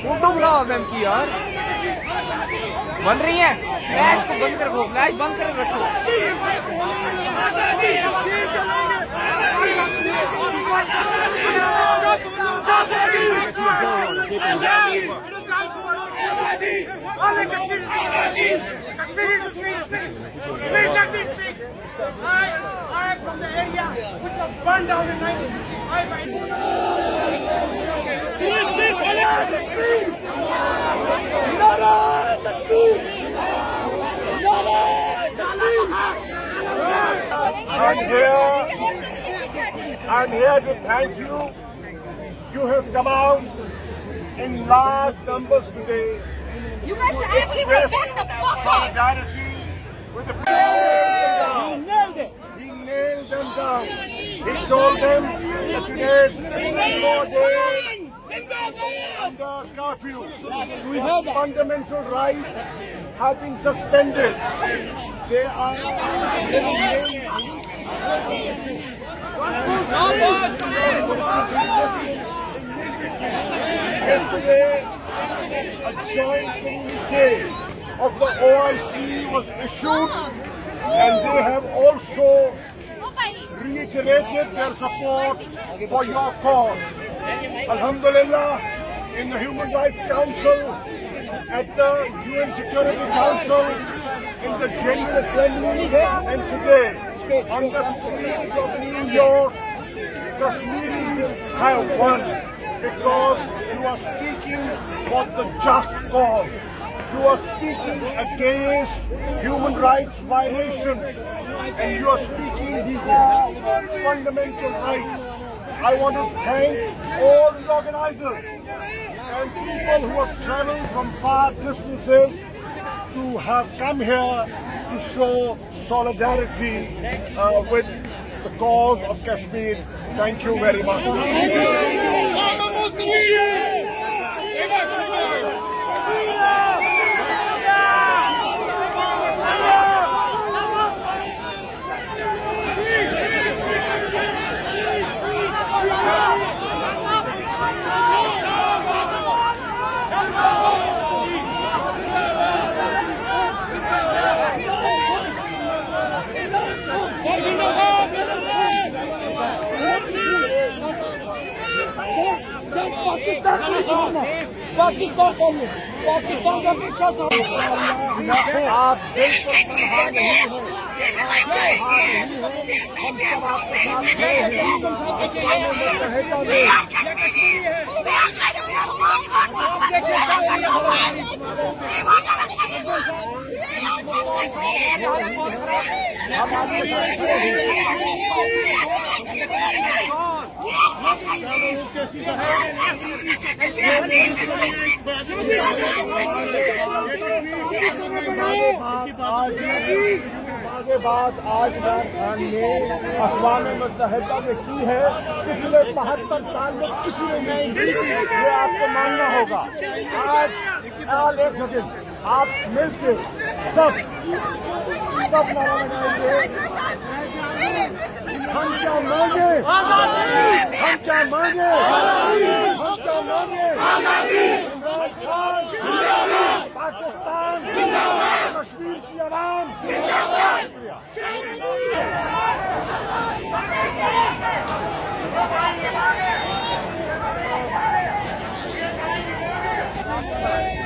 Photo बुलाओ ma'am की यार बन रही है। फ्लैश को बंद कर रखो, फ्लैश बंद कर रखो। I am from the area which was burned down in 1990. I'm here to thank you. You have come out in large numbers today. You guys should actually back the fuck up. Solidarity with the people. He nailed it. He nailed them down. He told them that today is 3 more days under curfew. We have fundamental rights have been suspended. They are yesterday, a joint communique of the OIC was issued, and they have also reiterated their support for your cause. Alhamdulillah, in the Human Rights Council, at the UN Security Council, in the General Assembly, and today, on the streets of New York, Kashmiris have won because you are speaking for the just cause. You are speaking against human rights violations, and you are speaking for fundamental rights. I want to thank all the organizers and people who have traveled from far distances to have come here to show solidarity with the cause of Kashmir. Thank you very much. Pakistan का पीछा आप बिल्कुल तनहा नहीं हो। हम सब आपके साथ खड़े हैं। आगे बात आज इमरान खान ने अक़वाम मुत्तहिदा में की है, पिछले 72 साल में किसी ने नहीं की। ये आपको मानना होगा। आज ख्याल एक सेकेंड, आप मिलकर सब नारा लगाएंगे। हम क्या मांगे? हम क्या मांगे? हम क्या मांगे? इमरान खान पाकिस्तान, कश्मीर की आवाम। शुक्रिया।